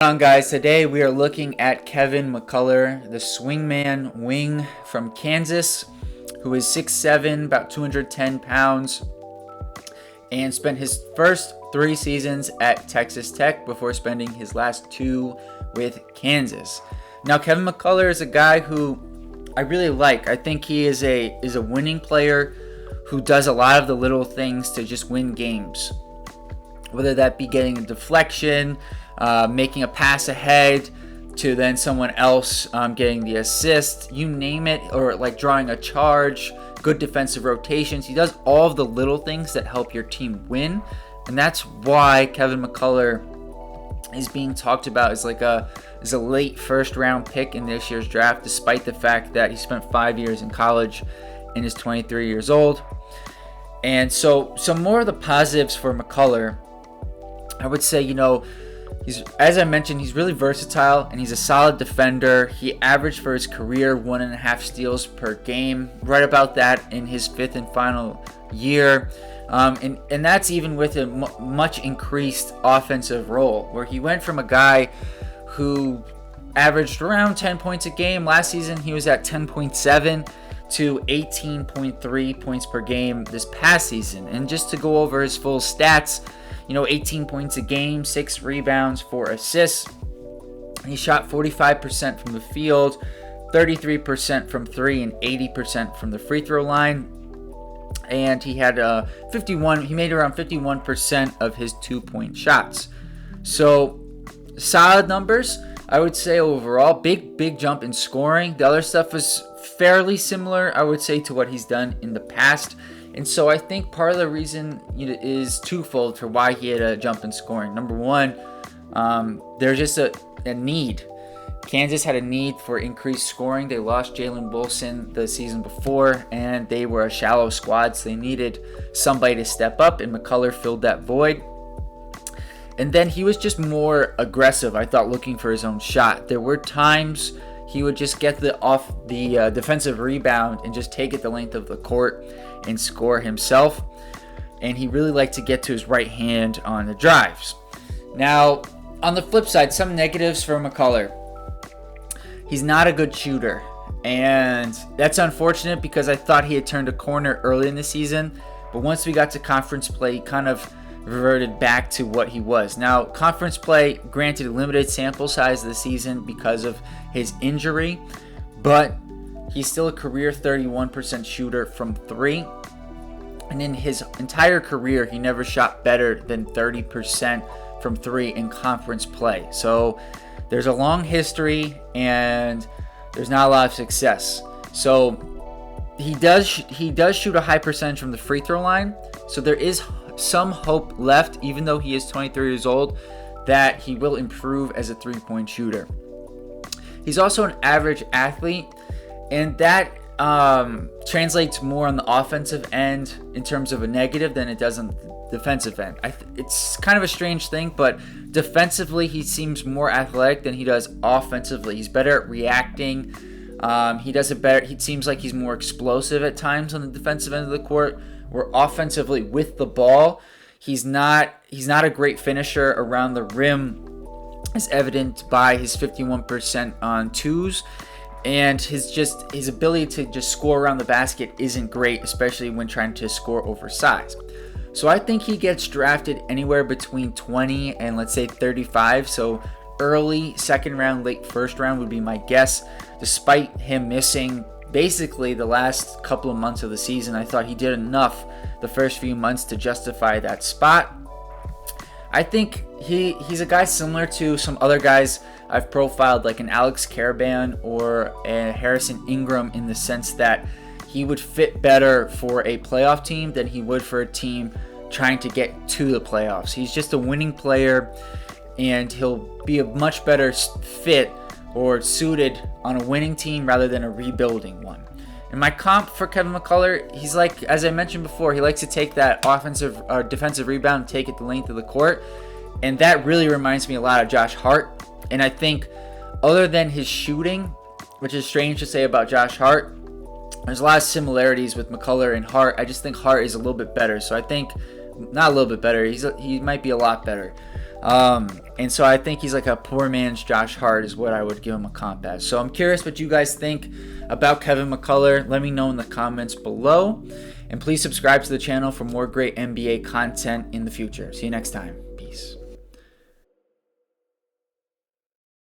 On guys, today we are looking at Kevin McCullar, the swingman wing from Kansas, who is 6'7", about 210 pounds, and spent his first 3 seasons at Texas Tech before spending his last 2 with Kansas. Now, Kevin McCullar is a guy who I really like. I think he is a winning player who does a lot of the little things to just win games, whether that be getting a deflection, making a pass ahead to then someone else getting the assist, you name it, or like drawing a charge, good defensive rotations. He does all of the little things that help your team win, and that's why Kevin McCullar is being talked about as a late first round pick in this year's draft, despite the fact that he spent 5 years in college and is 23 years old. And so some more of the positives for McCullar, I would say, as I mentioned, he's really versatile and he's a solid defender. He averaged for his career 1.5 steals per game, right about that in his 5th and final year. And that's even with a much increased offensive role, where he went from a guy who averaged around 10 points a game. Last season, he was at 10.7 to 18.3 points per game this past season. And just to go over his full stats, 18 points a game, 6 rebounds, 4 assists. He shot 45% from the field, 33% from 3, and 80% from the free throw line. And he had he made around 51% of his 2-point shots. So solid numbers, I would say overall. Big jump in scoring. The other stuff was fairly similar, I would say, to what he's done in the past. And so I think part of the reason is twofold for why he had a jump in scoring. Number one, there's just a need. Kansas had a need for increased scoring. They lost Jalen Wilson the season before, and they were a shallow squad, so they needed somebody to step up, and McCullar filled that void. And then he was just more aggressive, I thought, looking for his own shot. There were times he would just get the defensive rebound and just take it the length of the court and score himself. And he really liked to get to his right hand on the drives. Now, on the flip side, some negatives for McCullar. He's not a good shooter. And that's unfortunate because I thought he had turned a corner early in the season. But once we got to conference play, he kind of reverted back to what he was. Now, conference play, granted, limited sample size of the season because of his injury, but he's still a career 31% shooter from 3. And in his entire career, he never shot better than 30% from 3 in conference play. So there's a long history and there's not a lot of success. So he does shoot a high percentage from the free throw line. So there is some hope left, even though he is 23 years old, that he will improve as a 3-point shooter. He's also an average athlete, and that translates more on the offensive end in terms of a negative than it does on the defensive end. It's kind of a strange thing, but defensively he seems more athletic than he does offensively. He's better at reacting. He seems like he's more explosive at times on the defensive end of the court, where offensively with the ball, he's not a great finisher around the rim, as evident by his 51% on 2s, and his ability to just score around the basket isn't great, especially when trying to score oversized. So I think he gets drafted anywhere between 20 and let's say 35. So early second round, late first round would be my guess. Despite him missing basically the last couple of months of the season, I thought he did enough the first few months to justify that spot. I think he's a guy similar to some other guys I've profiled, like an Alex Caravan or a Harrison Ingram, in the sense that he would fit better for a playoff team than he would for a team trying to get to the playoffs. He's just a winning player, and he'll be a much better fit or suited on a winning team rather than a rebuilding one. And my comp for Kevin McCullar, he's like, as I mentioned before, he likes to take that offensive or defensive rebound and take it the length of the court. And that really reminds me a lot of Josh Hart. And I think other than his shooting, which is strange to say about Josh Hart, there's a lot of similarities with McCullar and Hart. I just think Hart is a little bit better. So I think, not a little bit better, he might be a lot better. And so I think he's like a poor man's Josh Hart is what I would give him a comp as. So I'm curious what you guys think about Kevin McCullar. Let me know in the comments below. And please subscribe to the channel for more great NBA content in the future. See you next time. Peace.